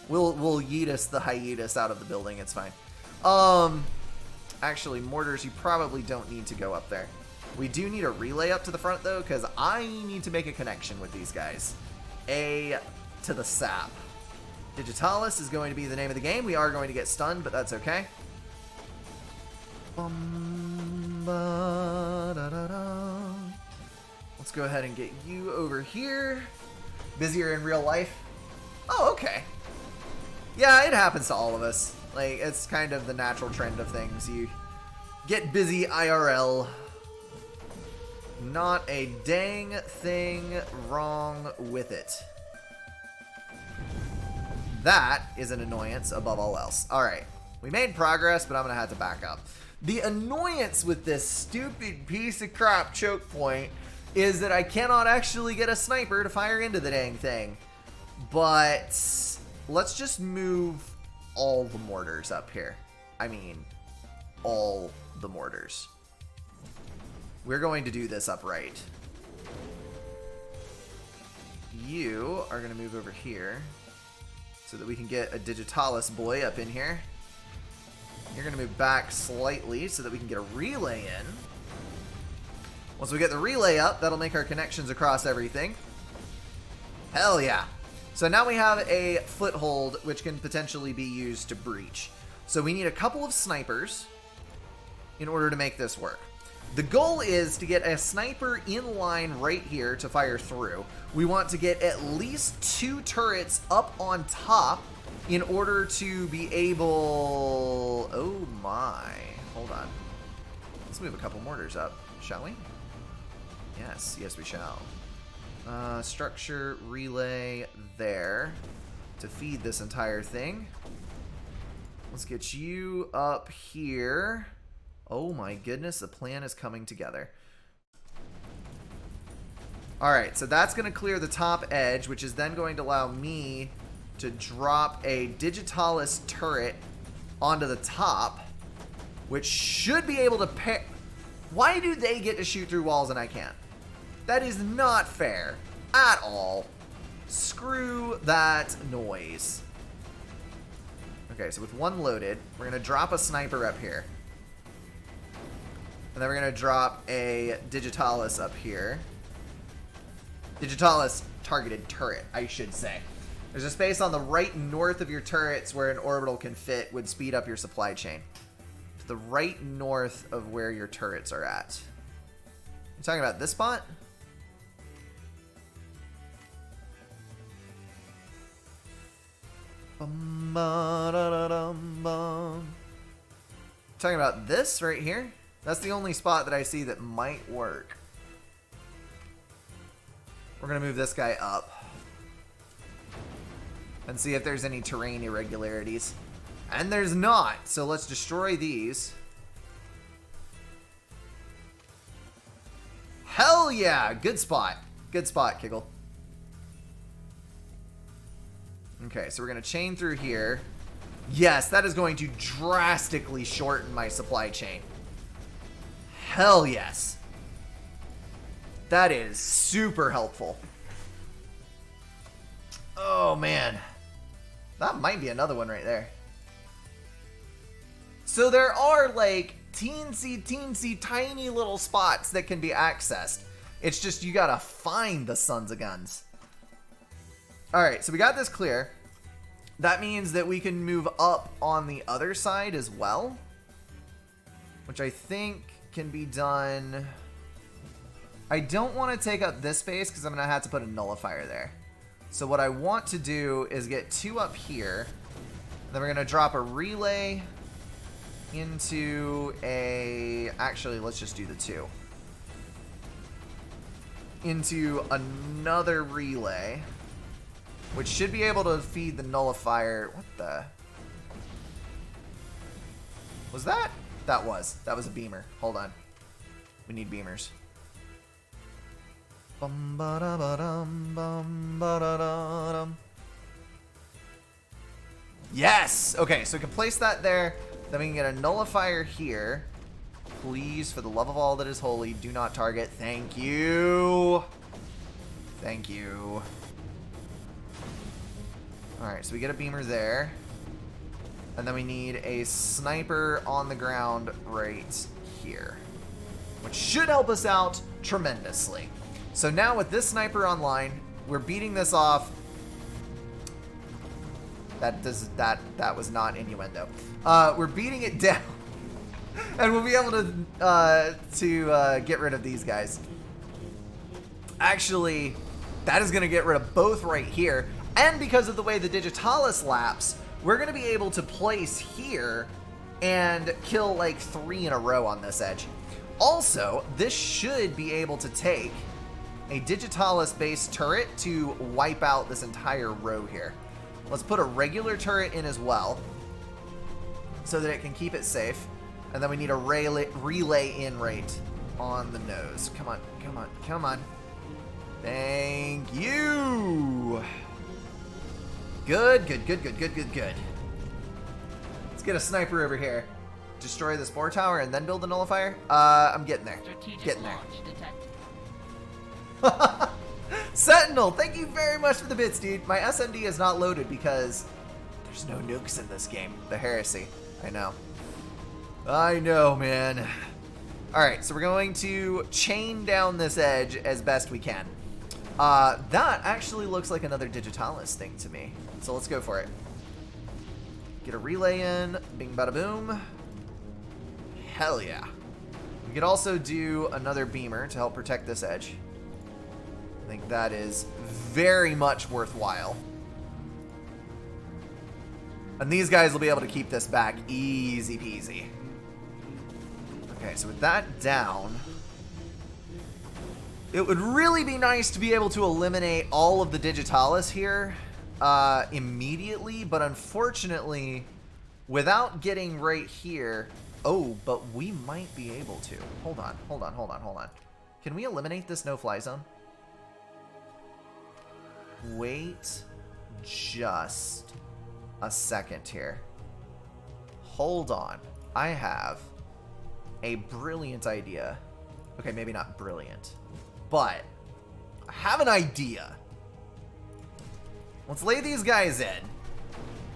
[SPEAKER 1] We'll yeetus the hiatus out of the building, it's fine. Actually, mortars, you probably don't need to go up there. We do need a relay up to the front, though, because I need to make a connection with these guys. A to the sap. Digitalis is going to be the name of the game. We are going to get stunned, but that's okay. Let's go ahead and get you over here. Busier in real life. Oh, okay. Yeah, it happens to all of us. Like, it's kind of the natural trend of things. You get busy IRL. Not a dang thing wrong with it. That is an annoyance above all else. Alright, we made progress, but I'm going to have to back up. The annoyance with this stupid piece of crap choke point is that I cannot actually get a sniper to fire into the dang thing. But let's just move all the mortars up here. I mean, all the mortars. We're going to do this upright. You are going to move over here so that we can get a Digitalis boy up in here. You're going to move back slightly so that we can get a relay in. Once we get the relay up, that'll make our connections across everything. Hell yeah. So now we have a foothold, which can potentially be used to breach. So we need a couple of snipers in order to make this work. The goal is to get a sniper in line right here to fire through. We want to get at least 2 turrets up on top in order to be able... Oh my. Hold on. Let's move a couple mortars up, shall we? Yes, yes we shall. Structure relay there to feed this entire thing. Let's get you up here. Oh my goodness, the plan is coming together. Alright, so that's going to clear the top edge, which is then going to allow me to drop a Digitalis turret onto the top, which should be able to pair... Why do they get to shoot through walls and I can't? That is not fair at all. Screw that noise. Okay, so with one loaded, we're going to drop a sniper up here. And then we're going to drop a Digitalis up here. Digitalis targeted turret, I should say. There's a space on the right north of your turrets where an orbital can fit, would speed up your supply chain. To the right north of where your turrets are at. You talking about this spot? Talking about this right here? That's the only spot that I see that might work. We're going to move this guy up and see if there's any terrain irregularities. And there's not, so let's destroy these. Hell yeah! Good spot. Good spot, Kiggle. Okay, so we're going to chain through here. Yes, that is going to drastically shorten my supply chain. Hell yes. That is super helpful. Oh, man. That might be another one right there. So there are, like, teensy, tiny little spots that can be accessed. It's just you gotta find the sons of guns. Alright, so we got this clear. That means that we can move up on the other side as well, which I think can be done. I don't want to take up this space because I'm going to have to put a nullifier there. So what I want to do is get 2 up here. Then we're going to drop a relay into a... Actually, let's just do the 2. Into another relay, which should be able to feed the nullifier. What the... Was that? That was a beamer. Hold on. We need beamers. Yes! Okay, so we can place that there. Then we can get a nullifier here. Please, for the love of all that is holy, do not target. Thank you. Thank you. Alright, so we get a beamer there. And then we need a sniper on the ground right here, which should help us out tremendously. So now with this sniper online, we're beating this off. That was not innuendo. We're beating it down, and we'll be able to get rid of these guys. Actually, that is going to get rid of both right here, and because of the way the Digitalis laps, we're going to be able to place here and kill like 3 in a row on this edge. Also, this should be able to take a Digitalis-based turret to wipe out this entire row here. Let's put a regular turret in as well so that it can keep it safe. And then we need a relay in right on the nose. Come on, come on, come on. Thank you. Good, good, good, good, good, good, good. Let's get a sniper over here. Destroy the spore tower and then build the nullifier? I'm getting there. Getting there. Sentinel, thank you very much for the bits, dude. My SMD is not loaded because there's no nukes in this game. The heresy. I know. I know, man. Alright, so we're going to chain down this edge as best we can. That actually looks like another Digitalis thing to me. So let's go for it. Get a relay in. Bing bada boom. Hell yeah. We could also do another beamer to help protect this edge. I think that is very much worthwhile. And these guys will be able to keep this back easy peasy. Okay, so with that down, it would really be nice to be able to eliminate all of the Digitalis here immediately, but unfortunately, without getting right here... Oh, but we might be able to. Hold on. Can we eliminate this no-fly zone? Wait just a second here. Hold on. I have a brilliant idea. Okay, maybe not brilliant, but I have an idea. Let's lay these guys in,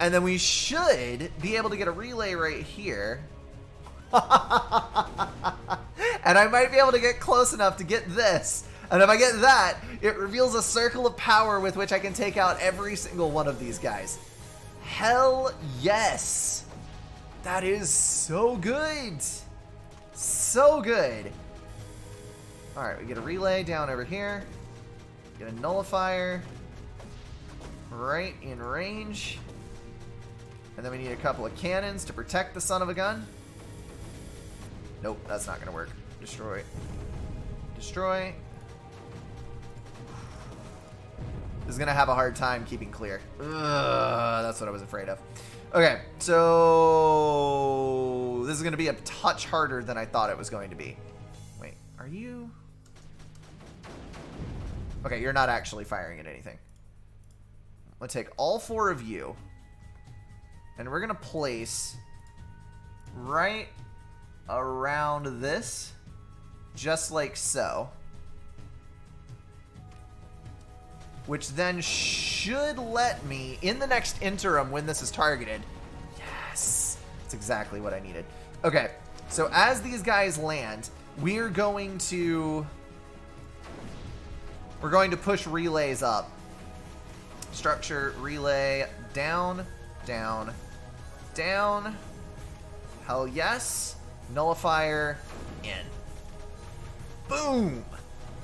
[SPEAKER 1] and then we should be able to get a relay right here. And I might be able to get close enough to get this. And if I get that, it reveals a circle of power with which I can take out every single one of these guys. Hell yes. That is so good. So good. Alright, we get a relay down over here. Get a nullifier right in range. And then we need a couple of cannons to protect the son of a gun. Nope, that's not going to work. Destroy. Destroy. This is going to have a hard time keeping clear. Ugh, that's what I was afraid of. Okay, so this is going to be a touch harder than I thought it was going to be. Wait, are you... Okay, you're not actually firing at anything. I'm going to take all four of you, and we're going to place right around this, just like so. Which then should let me, in the next interim when this is targeted, yes, that's exactly what I needed. Okay, so as these guys land, we're going to push relays up. Structure, relay, down, down, down. Hell yes. Nullifier, in. Boom!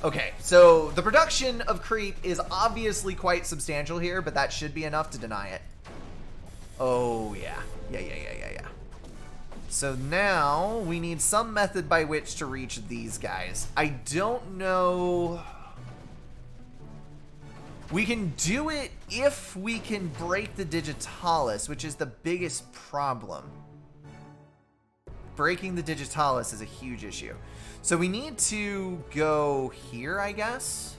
[SPEAKER 1] Okay, so the production of creep is obviously quite substantial here, but that should be enough to deny it. Oh, yeah. Yeah. So now we need some method by which to reach these guys. I don't know... We can do it if we can break the Digitalis, which is the biggest problem. Breaking the Digitalis is a huge issue. So we need to go here, I guess,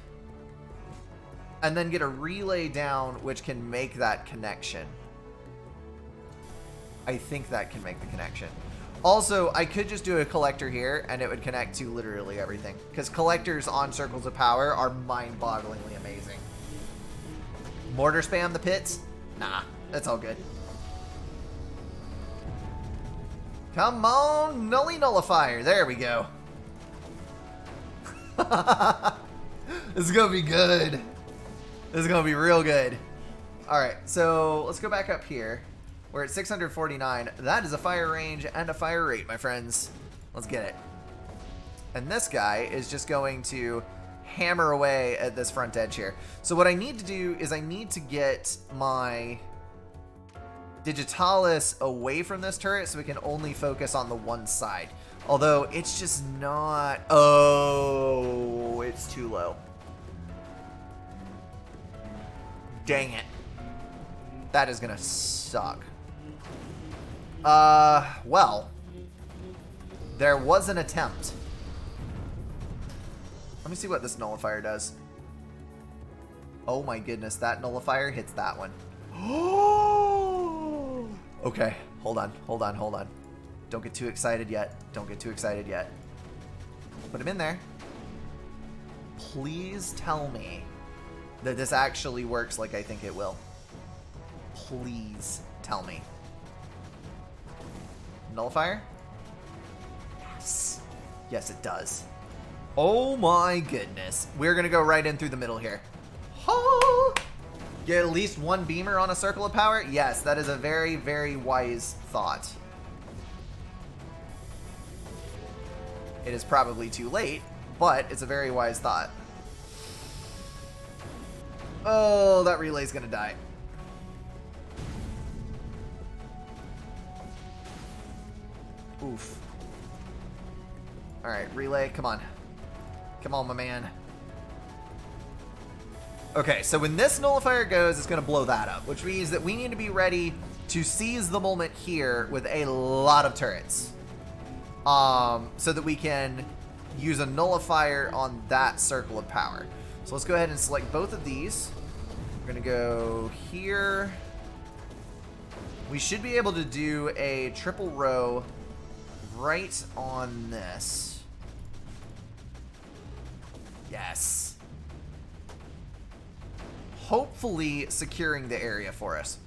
[SPEAKER 1] and then get a relay down which can make that connection. I think that can make the connection. Also, I could just do a collector here and it would connect to literally everything, because collectors on circles of power are mind-bogglingly amazing. Mortar spam the pits? Nah, that's all good. Come on, nullifier. There we go. This is gonna be good. This is gonna be real good. Alright, so let's go back up here. We're at 649. That is a fire range and a fire rate, my friends. Let's get it. And this guy is just going to hammer away at this front edge here. So what I need to do is I need to get my Digitalis away from this turret so we can only focus on the one side. Although it's just not... Oh, it's too low. Dang it. That is gonna suck. Well, there was an attempt. Let me see what this nullifier does. Oh my goodness, that nullifier hits that one. Okay, hold on. Don't get too excited yet. Put him in there. Please tell me that this actually works like I think it will. Please tell me. Nullifier? Yes. Yes, it does. Oh my goodness. We're going to go right in through the middle here. Oh! Get at least one beamer on a circle of power? Yes, that is a very, very wise thought. It is probably too late, but it's a very wise thought. Oh, that relay's gonna die. Oof. Alright, relay, come on. Come on, my man. Okay, so when this nullifier goes, it's gonna blow that up, which means that we need to be ready to seize the moment here with a lot of turrets. So that we can use a nullifier on that circle of power. So let's go ahead and select both of these. We're gonna go here. We should be able to do a triple row right on this. Yes. Hopefully securing the area for us.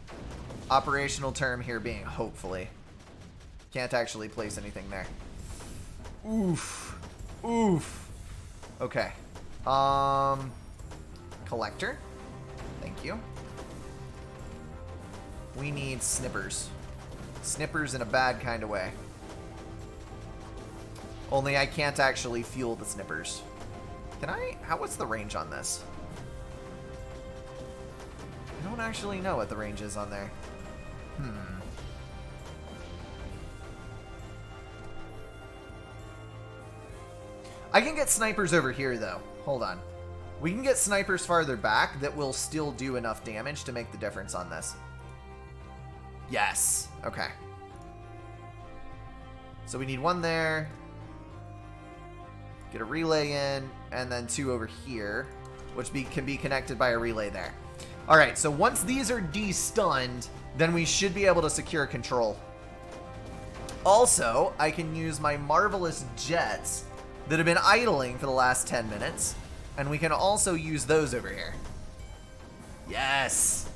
[SPEAKER 1] Operational term here being hopefully. Can't actually place anything there. Oof. Oof. Okay. Collector. Thank you. We need snippers. Snippers in a bad kind of way. Only I can't actually fuel the snippers. Can I? What's the range on this? I don't actually know what the range is on there. I can get snipers over here, though. Hold on. We can get snipers farther back that will still do enough damage to make the difference on this. Yes. Okay. So we need one there. Get a relay in, and then two over here, which can be connected by a relay there. Alright, so once these are de-stunned, then we should be able to secure control. Also, I can use my marvelous jets that have been idling for the last 10 minutes, and we can also use those over here. Yes!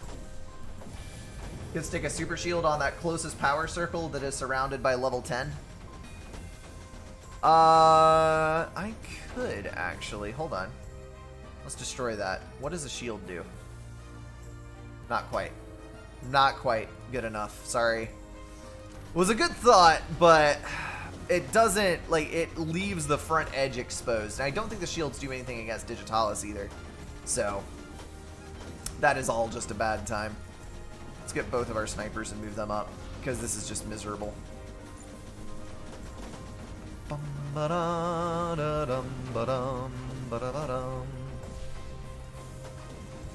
[SPEAKER 1] Can stick a super shield on that closest power circle that is surrounded by level 10. I could actually. Hold on. Let's destroy that. What does a shield do? Not quite. Not quite good enough. Sorry. It was a good thought, but it doesn't, like, it leaves the front edge exposed. And I don't think the shields do anything against Digitalis either. So, that is all just a bad time. Let's get both of our snipers and move them up, because this is just miserable.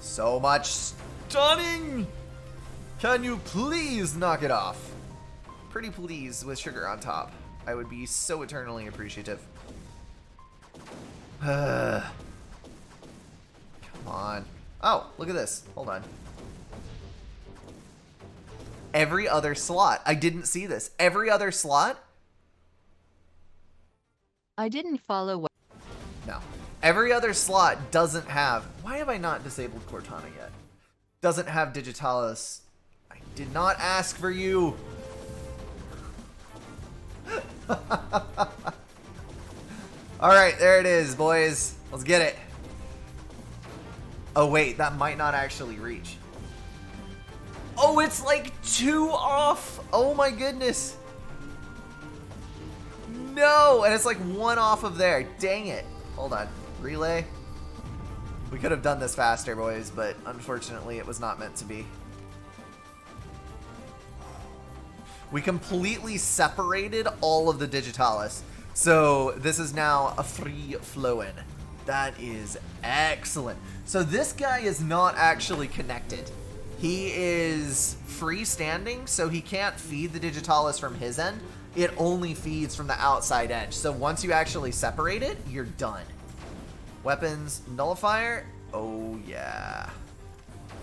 [SPEAKER 1] So much stunning! Can you please knock it off? Pretty please with sugar on top. I would be so eternally appreciative. Come on. Oh, look at this. Hold on. Every other slot. I didn't see this. Every other slot?
[SPEAKER 2] I didn't follow what.
[SPEAKER 1] No. Every other slot doesn't have... Why have I not disabled Cortana yet? Doesn't have Digitalis. I did not ask for you. Alright, there it is, boys. Let's get it. Oh, wait. That might not actually reach. Oh, it's like 2 off. Oh, my goodness. No, and it's like 1 off of there. Dang it. Hold on. Relay. We could have done this faster, boys, but unfortunately it was not meant to be. We completely separated all of the Digitalis. So this is now a free flowing. That is excellent. So this guy is not actually connected. He is freestanding, so he can't feed the Digitalis from his end. It only feeds from the outside edge. So once you actually separate it, you're done. Weapons, nullifier. Oh, yeah.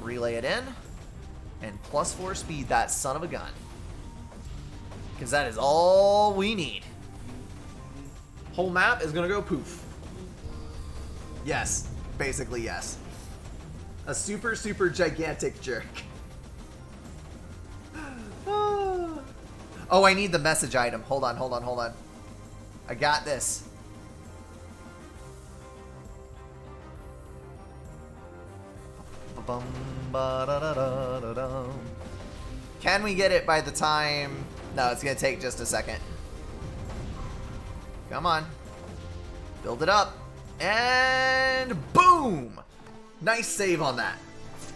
[SPEAKER 1] Relay it in. And +4 speed that son of a gun. Because that is all we need. Whole map is going to go poof. Yes. Basically, yes. A super, super gigantic jerk. Oh, I need the message item. Hold on, hold on, hold on. I got this. Bum, ba, da, da, da, da, da. Can we get it by the time? No, it's gonna take just a second. Come on. Build it up. And boom! Nice save on that.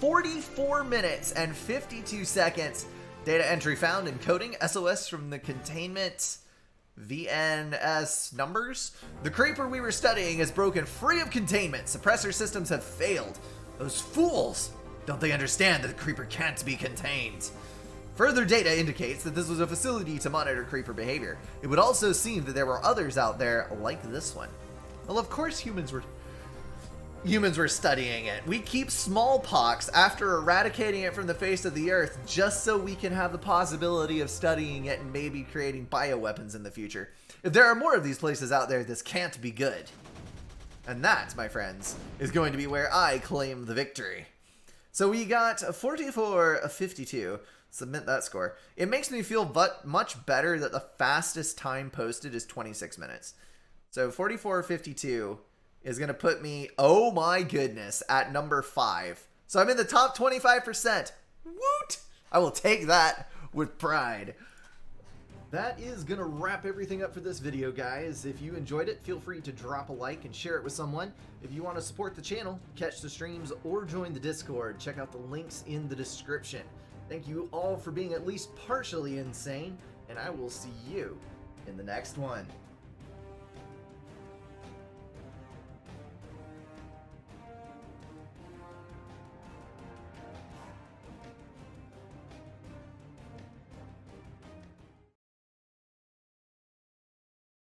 [SPEAKER 1] 44 minutes and 52 seconds. Data entry found encoding SOS from the containment VNS numbers. The creeper we were studying is broken free of containment. Suppressor systems have failed. Those fools! Don't they understand that the creeper can't be contained? Further data indicates that this was a facility to monitor creeper behavior. It would also seem that there were others out there like this one. Well, of course humans were studying it. We keep smallpox after eradicating it from the face of the earth just so we can have the possibility of studying it and maybe creating bioweapons in the future. If there are more of these places out there, this can't be good. And that, my friends, is going to be where I claim the victory. So we got 44 of 52. Submit that score. It makes me feel much better that the fastest time posted is 26 minutes. So 44 of 52 is going to put me, oh my goodness, at number 5. So I'm in the top 25%. Woot! I will take that with pride. That is going to wrap everything up for this video, guys. If you enjoyed it, feel free to drop a like and share it with someone. If you want to support the channel, catch the streams, or join the Discord, check out the links in the description. Thank you all for being at least partially insane, and I will see you in the next one.